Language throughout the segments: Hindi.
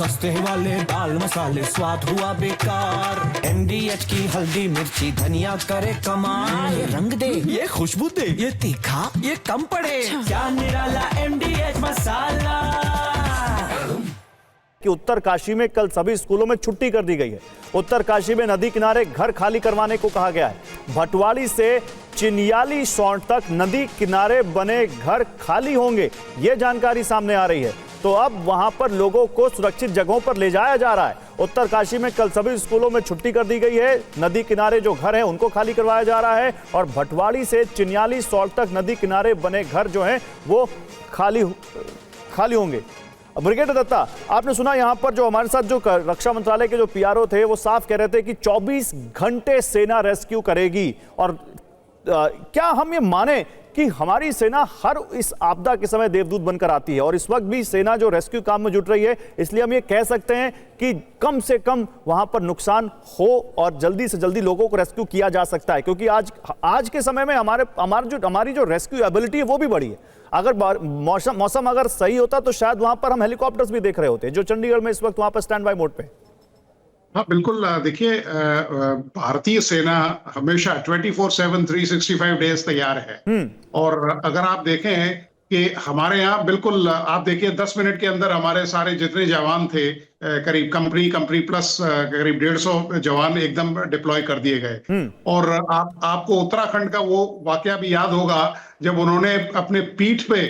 सस्ते वाले दाल मसाले स्वाद हुआ बेकार। MDH की हल्दी मिर्ची धनिया करे कमाल। ये रंग दे, ये खुशबू दे, ये तीखा, ये कम पड़े। क्या निराला MDH मसाला। कि उत्तरकाशी में कल सभी स्कूलों में छुट्टी कर दी गई है। उत्तरकाशी में नदी किनारे घर खाली करवाने को कहा गया है। भटवाड़ी से चिनियाली सौंठ तक नदी किनारे बने घर खाली होंगे, ये जानकारी सामने आ रही है। तो अब वहां पर लोगों को सुरक्षित जगहों पर ले जाया जा रहा है। उत्तरकाशी में कल सभी स्कूलों में छुट्टी कर दी गई है। नदी किनारे जो घर हैं उनको खाली करवाया जा रहा है और भटवाड़ी से चिनियाली सौंठ तक नदी किनारे बने घर जो हैं वो खाली होंगे। ब्रिगेडियर दत्ता, आपने सुना यहां पर जो हमारे साथ जो रक्षा मंत्रालय के जो PRO थे वो साफ कह रहे थे कि 24 घंटे सेना रेस्क्यू करेगी। और क्या हम ये माने कि हमारी सेना हर इस आपदा के समय देवदूत बनकर आती है और इस वक्त भी सेना जो रेस्क्यू काम में जुट रही है, इसलिए हम ये कह सकते हैं कि कम से कम वहां पर नुकसान हो और जल्दी से जल्दी लोगों को रेस्क्यू किया जा सकता है, क्योंकि आज के समय में हमारी जो रेस्क्यू एबिलिटी है वो भी बढ़ी है। अगर मौसम अगर सही होता तो शायद वहां पर हम हेलीकॉप्टर्स भी देख रहे होते जो चंडीगढ़ में इस वक्त वहां पर स्टैंड बाय मोड पे। हाँ बिल्कुल, देखिए भारतीय सेना हमेशा 24/7 365 डेज तैयार है। और अगर आप देखें कि हमारे यहाँ बिल्कुल आप देखिए 10 मिनट के अंदर हमारे सारे जितने जवान थे, करीब कंपनी प्लस करीब 150 जवान एकदम डिप्लॉय कर दिए गए। और आपको उत्तराखंड का वो वाकया भी याद होगा जब उन्होंने अपने पीठ पे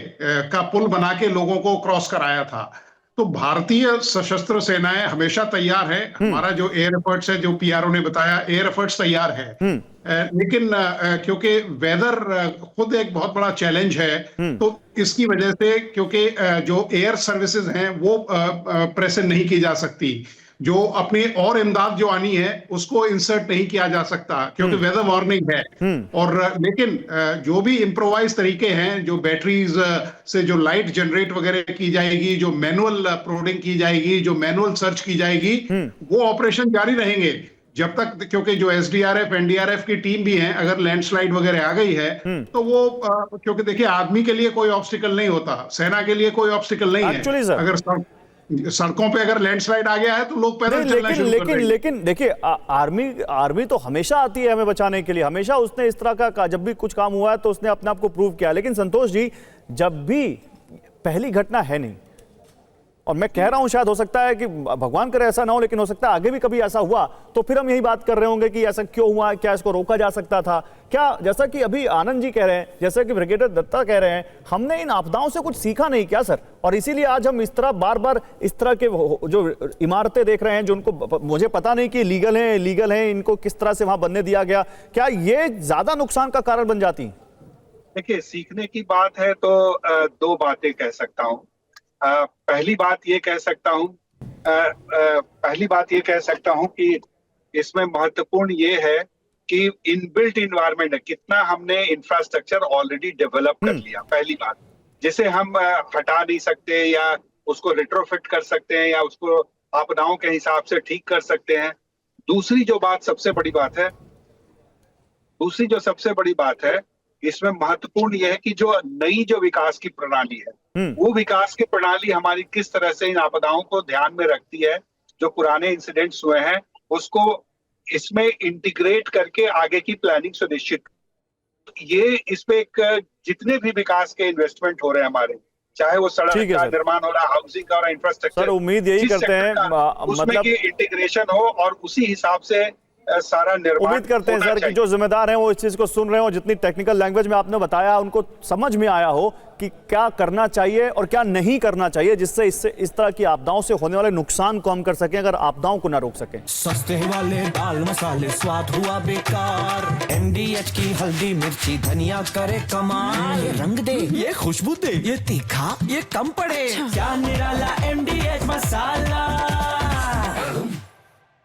का पुल बना के लोगों को क्रॉस कराया था। तो भारतीय सशस्त्र सेनाएं हमेशा तैयार है। हमारा जो एयर एफर्ट्स है, जो PRO ने बताया, एयर एफर्ट्स तैयार है। लेकिन क्योंकि वेदर खुद एक बहुत बड़ा चैलेंज है, तो इसकी वजह से क्योंकि जो एयर सर्विसेज हैं वो प्रेजेंट नहीं की जा सकती, जो अपनी और इमदाद जो आनी है उसको इंसर्ट नहीं किया जा सकता क्योंकि वेदर वार्निंग है। और लेकिन जो भी इम्प्रोवाइज तरीके हैं, जो बैटरीज से जो लाइट जनरेट वगैरह की जाएगी, जो मैनुअल प्रोडिंग की जाएगी, जो मैनुअल सर्च की जाएगी, वो ऑपरेशन जारी रहेंगे जब तक, क्योंकि जो SDRF NDRF की टीम भी है, अगर लैंडस्लाइड वगैरह आ गई है तो वो क्योंकि देखिए आदमी के लिए कोई ऑब्स्टिकल नहीं होता, सेना के लिए कोई ऑब्स्टिकल नहीं है। अगर सड़कों पे अगर लैंडस्लाइड आ गया है तो लोग पैदल चलना शुरू कर देंगे। लेकिन देखिए आर्मी तो हमेशा आती है हमें बचाने के लिए, हमेशा उसने इस तरह का जब भी कुछ काम हुआ है तो उसने अपने आप को प्रूव किया। लेकिन संतोष जी, जब भी पहली घटना है नहीं, और मैं कह रहा हूं शायद हो सकता है कि भगवान करे ऐसा ना हो, लेकिन हो सकता है आगे भी कभी ऐसा हुआ तो फिर हम यही बात कर रहे होंगे कि ऐसा क्यों हुआ, क्या इसको रोका जा सकता था क्या। जैसा कि अभी आनंद जी कह रहे हैं, जैसा कि ब्रिगेडियर दत्ता कह रहे हैं, हमने इन आपदाओं से कुछ सीखा नहीं क्या सर? और इसीलिए आज हम इस तरह बार बार इस तरह के जो इमारतें देख रहे हैं जो उनको मुझे पता नहीं कि लीगल हैं, इनको किस तरह से वहां बनने दिया गया, क्या ये ज्यादा नुकसान का कारण बन जाती? देखिए, सीखने की बात है तो दो बातें कह सकता हूँ। पहली बात ये कह सकता हूँ कि इसमें महत्वपूर्ण ये है कि इनबिल्ट इन्वायरमेंट है, कितना हमने इंफ्रास्ट्रक्चर ऑलरेडी डेवलप कर लिया। पहली बात, जिसे हम हटा नहीं सकते या उसको रिट्रोफिट कर सकते हैं या उसको आपदाओं के हिसाब से ठीक कर सकते हैं। दूसरी जो सबसे बड़ी बात है इसमें महत्वपूर्ण यह है कि जो विकास की प्रणाली है, वो विकास की प्रणाली हमारी किस तरह से इन आपदाओं को ध्यान में रखती है। जो पुराने इंसिडेंट्स हुए हैं उसको इसमें इंटीग्रेट करके आगे की प्लानिंग सुनिश्चित, ये इसमें जितने भी विकास के इन्वेस्टमेंट हो रहे हैं हमारे, चाहे वो सड़क का निर्माण हो रहा है, हाउसिंग का और इंफ्रास्ट्रक्चर, उम्मीद यही करते हैं उसमें कि इंटीग्रेशन हो और उसी हिसाब से सारा निर्माण। उम्मीद करते हैं सर कि जो जिम्मेदार हैं वो इस चीज को सुन रहे हो, जितनी टेक्निकल लैंग्वेज में आपने बताया उनको समझ में आया हो कि क्या करना चाहिए और क्या नहीं करना चाहिए, जिससे इस तरह की आपदाओं से होने वाले नुकसान को हम कर सकें, अगर आपदाओं को ना रोक सकें। सस्ते वाले दाल मसाले स्वाद हुआ बेकार। MDH की हल्दी मिर्ची धनिया करे कमाल। ये रंग दे, ये खुशबू दे, ये तीखा, ये कम पड़े। क्या निराला MDH मसाला।